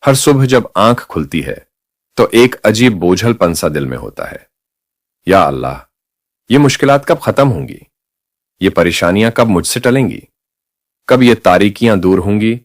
हर सुबह जब आंख खुलती है तो एक अजीब बोझलपन सा दिल में होता है। या अल्लाह, ये मुश्किलात कब खत्म होंगी? ये परेशानियां कब मुझसे टलेंगी? कब ये तारीकियां दूर होंगी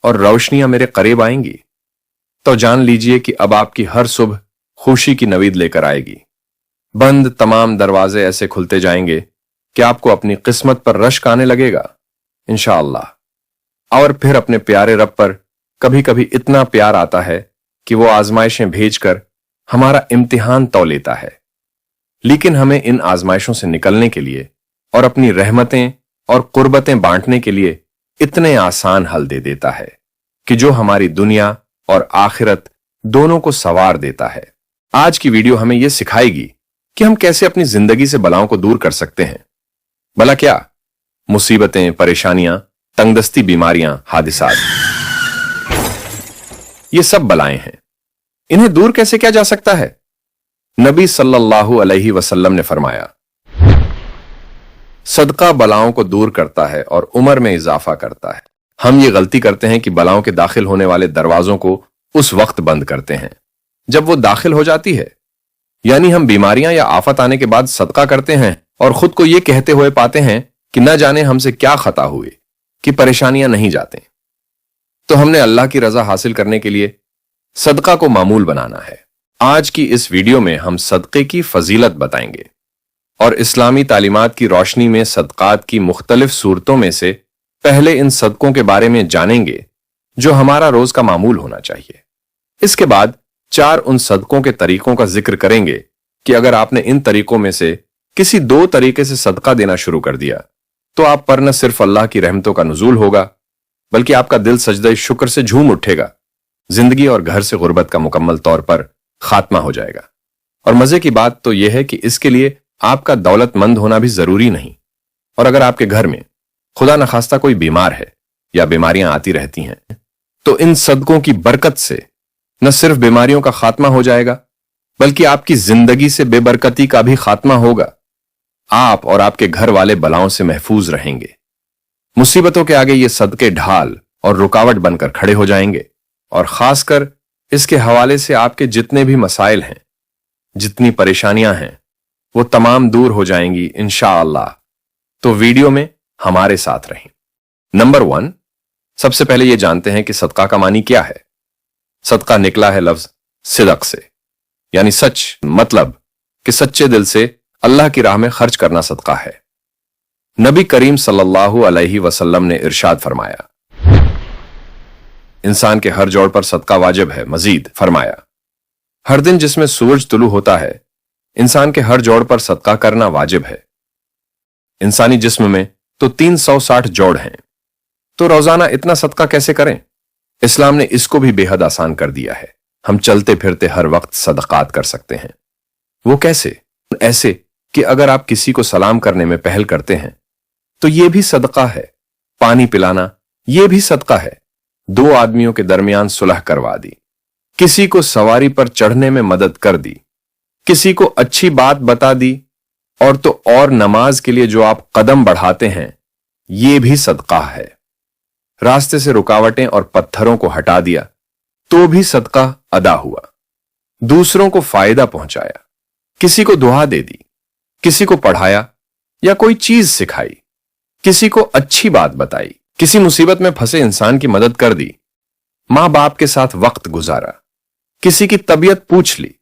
और रोशनियां मेरे करीब आएंगी? तो जान लीजिए कि अब आपकी हर सुबह खुशी की नवीद लेकर आएगी। बंद तमाम दरवाजे ऐसे खुलते जाएंगे कि आपको अपनी किस्मत पर रश्क आने लगेगा इंशाअल्लाह। और फिर अपने प्यारे रब पर कभी कभी इतना प्यार आता है कि वो आजमाइशें भेजकर हमारा इम्तिहान तौ लेता है। लेकिन हमें इन आजमाइशों से निकलने के लिए और अपनी रहमतें और कुर्बतें बांटने के लिए इतने आसान हल दे देता है कि जो हमारी दुनिया और आखिरत दोनों को संवार देता है। आज की वीडियो हमें यह सिखाएगी कि हम कैसे अपनी जिंदगी से बलाओं को दूर कर सकते हैं। भला क्या? मुसीबतें, परेशानियां, तंगदस्ती, बीमारियां, हादिसात, ये सब बलाएं हैं। इन्हें दूर कैसे किया जा सकता है? नबी सल्लल्लाहु अलैहि वसल्लम ने फरमाया, सदका बलाओं को दूर करता है और उम्र में इजाफा करता है। हम ये गलती करते हैं कि बलाओं के दाखिल होने वाले दरवाजों को उस वक्त बंद करते हैं जब वो दाखिल हो जाती है। यानी हम बीमारियां या आफत आने के बाद सदका करते हैं और खुद को ये कहते हुए पाते हैं कि न जाने हमसे क्या खता हुई कि परेशानियां नहीं जाते। तो हमने अल्लाह की रजा हासिल करने के लिए सदका को मामूल बनाना है। आज की इस वीडियो में हम सदक़े की फजीलत बताएंगे और इस्लामी तालीमात की रोशनी में सदकात की मुख्तलिफ सूरतों में से पहले इन सदकों के बारे में जानेंगे जो हमारा रोज का मामूल होना चाहिए। इसके बाद 4 उन सदकों के तरीकों का जिक्र करेंगे कि अगर आपने इन तरीकों में से किसी 2 तरीके से सदका देना शुरू कर दिया तो आप पर न सिर्फ अल्लाह की रहमतों का नुज़ूल होगा बल्कि आपका दिल सजदे शुक्र से झूम उठेगा। जिंदगी और घर से गुर्बत का मुकम्मल तौर पर खात्मा हो जाएगा। और मजे की बात तो यह है कि इसके लिए आपका दौलतमंद होना भी जरूरी नहीं। और अगर आपके घर में खुदा न खास्ता कोई बीमार है या बीमारियां आती रहती हैं तो इन सदकों की बरकत से न सिर्फ बीमारियों का खात्मा हो जाएगा बल्कि आपकी जिंदगी से बेबरकती का भी खात्मा होगा। आप और आपके घर वाले बलाओं से महफूज रहेंगे। मुसीबतों के आगे ये सदके ढाल और रुकावट बनकर खड़े हो जाएंगे और खासकर इसके हवाले से आपके जितने भी मसाइल हैं, जितनी परेशानियां हैं, वो तमाम दूर हो जाएंगी इंशाअल्लाह। तो वीडियो में हमारे साथ रहें। नंबर 1, सबसे पहले ये जानते हैं कि सदका का मानी क्या है। सदका निकला है लफ्ज सिदक से, यानी सच, मतलब कि सच्चे दिल से अल्लाह की राह में खर्च करना सदका है। नबी करीम सल्लल्लाहु अलैहि वसल्लम ने इरशाद फरमाया, इंसान के हर जोड़ पर सदका वाजिब है। मजीद फरमाया, हर दिन जिसमें सूरज तुलू होता है इंसान के हर जोड़ पर सदका करना वाजिब है। इंसानी जिस्म में तो 360 जोड़ हैं, तो रोजाना इतना सदका कैसे करें? इस्लाम ने इसको भी बेहद आसान कर दिया है। हम चलते फिरते हर वक्त सदकात कर सकते हैं। वो कैसे? ऐसे कि अगर आप किसी को सलाम करने में पहल करते हैं तो यह भी सदका है। पानी पिलाना यह भी सदका है। 2 आदमियों के दरमियान सुलह करवा दी, किसी को सवारी पर चढ़ने में मदद कर दी, किसी को अच्छी बात बता दी, और तो और नमाज के लिए जो आप कदम बढ़ाते हैं यह भी सदका है। रास्ते से रुकावटें और पत्थरों को हटा दिया तो भी सदका अदा हुआ। दूसरों को फायदा पहुंचाया, किसी को दुआ दे दी, किसी को पढ़ाया या कोई चीज सिखाई, किसी को अच्छी बात बताई, किसी मुसीबत में फंसे इंसान की मदद कर दी, मां बाप के साथ वक्त गुजारा, किसी की तबीयत पूछ ली,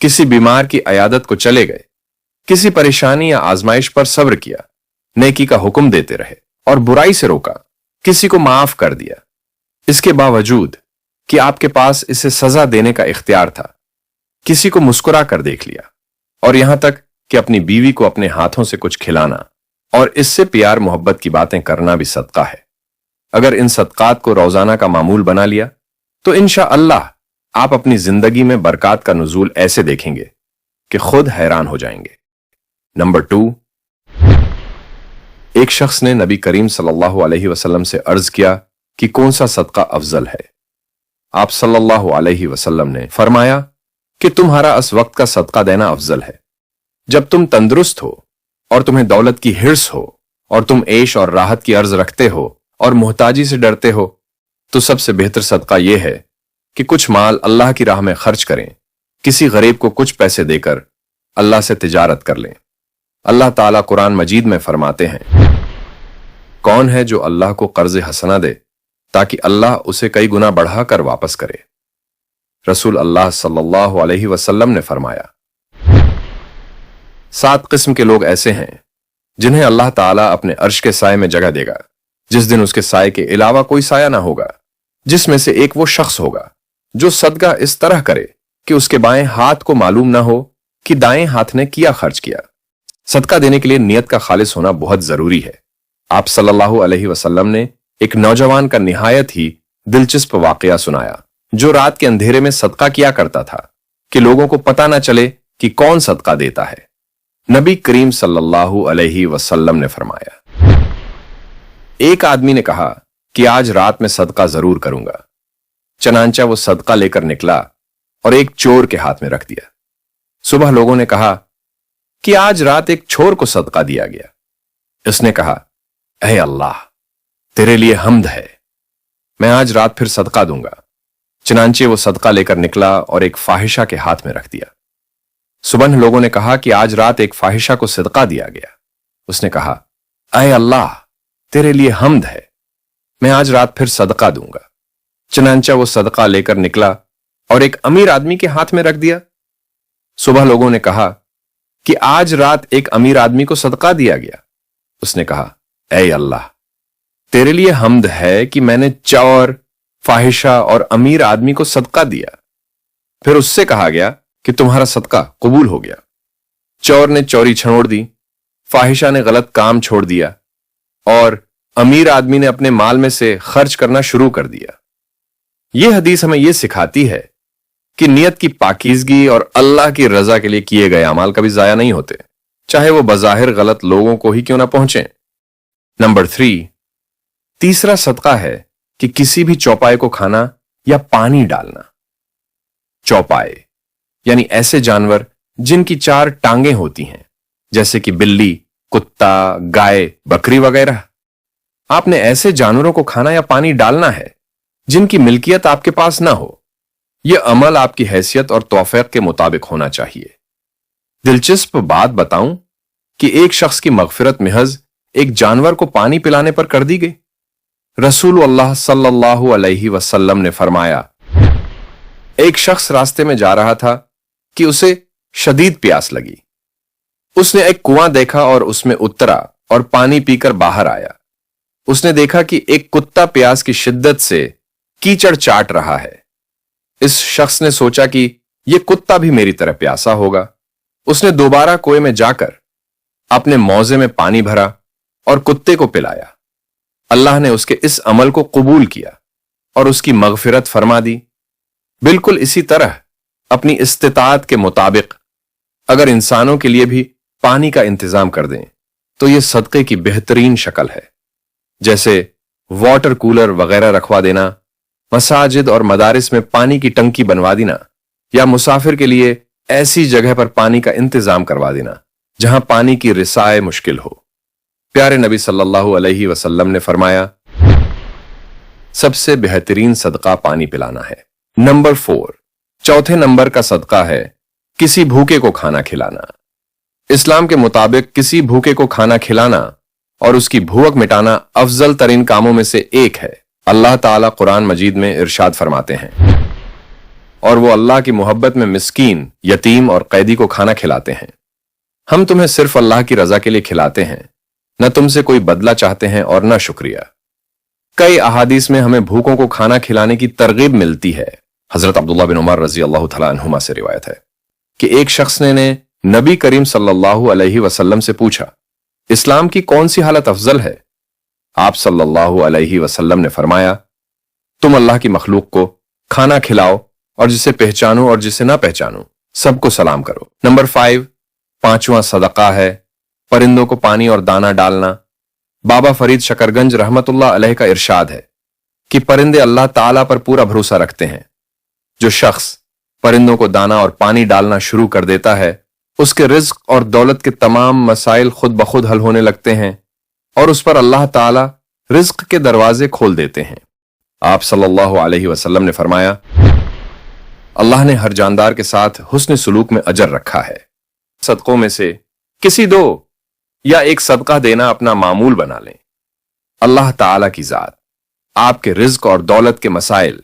किसी बीमार की अयादत को चले गए, किसी परेशानी या आजमाइश पर सब्र किया, नेकी का हुक्म देते रहे और बुराई से रोका, किसी को माफ कर दिया, इसके बावजूद कि आपके पास इसे सजा देने का इख्तियार था। किसी को मुस्कुरा कर देख लिया, और यहां तक कि अपनी बीवी को अपने हाथों से कुछ खिलाना और इससे प्यार मोहब्बत की बातें करना भी सदका है। अगर इन सदकात को रोजाना का मामूल बना लिया तो इंशाअल्लाह आप अपनी जिंदगी में बरकत का नुज़ूल ऐसे देखेंगे कि खुद हैरान हो जाएंगे। नंबर 2, एक शख्स ने नबी करीम सल्लल्लाहु अलैहि वसल्लम से अर्ज किया कि कौन सा सदका अफजल है। आप सल्लल्लाहु अलैहि वसल्लम ने फरमाया कि तुम्हारा इस वक्त का सदका देना अफजल है जब तुम तंदुरुस्त हो और तुम्हें दौलत की हिर्स हो और तुम ऐश और राहत की अर्ज रखते हो और मोहताजी से डरते हो, तो सबसे बेहतर सदका यह है कि कुछ माल अल्लाह की राह में खर्च करें, किसी गरीब को कुछ पैसे देकर अल्लाह से तिजारत कर लें। अल्लाह ताला कुरान मजीद में फरमाते हैं, कौन है जो अल्लाह को कर्ज हसना दे ताकि अल्लाह उसे कई गुना बढ़ाकर वापस करे। रसूल अल्लाह सल्लल्लाहु अलैहि वसल्लम ने फरमाया, 7 किस्म के लोग ऐसे हैं जिन्हें अल्लाह ताला अपने अर्श के साए में जगह देगा, जिस दिन उसके साए के अलावा कोई साया ना होगा। जिसमें से एक वो शख्स होगा जो सदका इस तरह करे कि उसके बाएं हाथ को मालूम ना हो कि दाएं हाथ ने किया खर्च किया। सदका देने के लिए नियत का खालिस होना बहुत जरूरी है। आप सल्लल्लाहु अलैहि वसल्लम ने एक नौजवान का निहायत ही दिलचस्प वाकया सुनाया, जो रात के अंधेरे में सदका किया करता था कि लोगों को पता ना चले कि कौन सदका देता है। नबी करीम सल्लल्लाहु अलैहि वसल्लम ने फरमाया, एक आदमी ने कहा कि आज रात में सदका जरूर करूंगा। चनांचा वो सदका लेकर निकला और एक चोर के हाथ में रख दिया। सुबह लोगों ने कहा कि आज रात एक चोर को सदका दिया गया। उसने कहा, ऐ अल्लाह, तेरे लिए हम्द है, मैं आज रात फिर सदका दूंगा। चनांचे वो सदका लेकर निकला और एक फाहिशा के हाथ में रख दिया। सुबह लोगों ने कहा कि आज रात एक फाहिशा को सदका दिया गया। उसने कहा, ऐ अल्लाह, तेरे लिए हम्द है, मैं आज रात फिर सदका दूंगा। चनांचा वो सदका लेकर निकला और एक अमीर आदमी के हाथ में रख दिया। सुबह लोगों ने कहा कि आज रात एक अमीर आदमी को सदका दिया गया। उसने कहा, ऐ अल्लाह, तेरे लिए हम्द है कि मैंने चोर, फाहिशा और अमीर आदमी को सदका दिया। फिर उससे कहा गया कि तुम्हारा सदका कबूल हो गया। चोर ने चोरी छोड़ दी, फाहिशा ने गलत काम छोड़ दिया और अमीर आदमी ने अपने माल में से खर्च करना शुरू कर दिया। यह हदीस हमें यह सिखाती है कि नियत की पाकीज़गी और अल्लाह की रजा के लिए किए गए अमाल कभी जाया नहीं होते, चाहे वो बज़ाहिर गलत लोगों को ही क्यों ना पहुंचे। नंबर 3, तीसरा सदका है कि किसी भी चौपाए को खाना या पानी डालना। चौपाए यानी ऐसे जानवर जिनकी 4 टांगें होती हैं, जैसे कि बिल्ली, कुत्ता, गाय, बकरी वगैरह। आपने ऐसे जानवरों को खाना या पानी डालना है जिनकी मिल्कियत आपके पास ना हो। यह अमल आपकी हैसियत और तौफीक के मुताबिक होना चाहिए। दिलचस्प बात बताऊं कि एक शख्स की मगफिरत महज एक जानवर को पानी पिलाने पर कर दी गई। रसूल अल्लाह सल्लल्लाहु अलैहि वसल्लम ने फरमाया, एक शख्स रास्ते में जा रहा था कि उसे शदीद प्यास लगी। उसने एक कुआं देखा और उसमें उतरा और पानी पीकर बाहर आया। उसने देखा कि एक कुत्ता प्यास की शिद्दत से कीचड़ चाट रहा है। इस शख्स ने सोचा कि यह कुत्ता भी मेरी तरह प्यासा होगा। उसने दोबारा कुएं में जाकर अपने मौजे में पानी भरा और कुत्ते को पिलाया। अल्लाह ने उसके इस अमल को कबूल किया और उसकी मगफिरत फरमा दी। बिल्कुल इसी तरह अपनी इस्तिताअत के मुताबिक अगर इंसानों के लिए भी पानी का इंतजाम कर दें तो यह सदक़े की बेहतरीन शक्ल है, जैसे वाटर कूलर वगैरह रखवा देना, मसाजिद और मदारिस में पानी की टंकी बनवा देना, या मुसाफिर के लिए ऐसी जगह पर पानी का इंतजाम करवा देना जहां पानी की रिसाए मुश्किल हो। प्यारे नबी सल्लल्लाहु अलैहि वसल्लम ने फरमाया, सबसे बेहतरीन सदका पानी पिलाना है। नंबर 4, चौथे नंबर का सदका है किसी भूखे को खाना खिलाना। इस्लाम के मुताबिक किसी भूखे को खाना खिलाना और उसकी भूख मिटाना अफजल तरीन कामों में से एक है। अल्लाह ताला कुरान मजीद में इरशाद फरमाते हैं, और वो अल्लाह की मोहब्बत में मिस्कीन, यतीम और कैदी को खाना खिलाते हैं। हम तुम्हें सिर्फ अल्लाह की रजा के लिए खिलाते हैं, न तुमसे कोई बदला चाहते हैं और न शुक्रिया। कई अहादीस में हमें भूखों को खाना खिलाने की तरगीब मिलती है। हजरत अब्दुल्लाह बिन उमर रजी अल्लाह तआला अन्हुमा से रिवायत है कि एक शख्स ने नबी करीम सल्लल्लाहु अलैहि वसल्लम से पूछा, इस्लाम की कौन सी हालत अफजल है? आप सल्लल्लाहु अलैहि वसल्लम ने फरमाया, तुम अल्लाह की मखलूक को खाना खिलाओ और जिसे पहचानो और जिसे ना पहचानो सबको सलाम करो। नंबर 5, पांचवा सदका है परिंदों को पानी और दाना डालना। बाबा फरीद शकरगंज रहमतुल्लाह अलैह का इरशाद है कि परिंदे अल्लाह ताला पर पूरा भरोसा रखते हैं। जो शख्स परिंदों को दाना और पानी डालना शुरू कर देता है, उसके रिज्क और दौलत के तमाम मसाइल खुद ब खुद हल होने लगते हैं और उस पर अल्लाह ताला रिज्क के दरवाजे खोल देते हैं। आप सल्लल्लाहु अलैहि वसल्लम ने फरमाया, اللہ نے ہر جاندار کے ساتھ حسن سلوک میں اجر رکھا ہے۔ صدقوں میں سے کسی دو یا ایک صدقہ دینا اپنا معمول بنا لیں۔ اللہ تعالی کی ذات آپ کے رزق اور دولت کے مسائل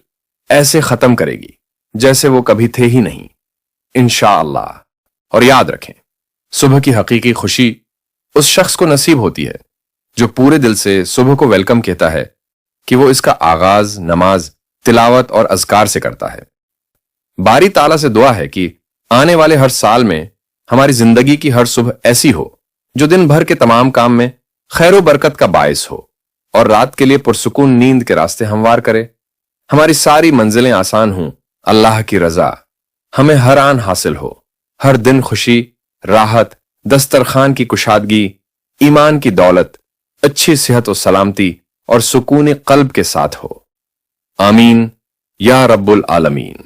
ایسے ختم کرے گی جیسے وہ کبھی تھے ہی نہیں، انشاءاللہ۔ اور یاد رکھیں، صبح کی حقیقی خوشی اس شخص کو نصیب ہوتی ہے جو پورے دل سے صبح کو ویلکم کہتا ہے کہ وہ اس کا آغاز نماز، تلاوت اور اذکار سے کرتا ہے۔ باری تعالیٰ سے دعا ہے کہ آنے والے ہر سال میں ہماری زندگی کی ہر صبح ایسی ہو جو دن بھر کے تمام کام میں خیر و برکت کا باعث ہو اور رات کے لیے پرسکون نیند کے راستے ہموار کرے۔ ہماری ساری منزلیں آسان ہوں، اللہ کی رضا ہمیں ہر آن حاصل ہو، ہر دن خوشی، راحت، دسترخوان کی کشادگی، ایمان کی دولت، اچھی صحت و سلامتی اور سکون قلب کے ساتھ ہو۔ آمین یا رب العالمین۔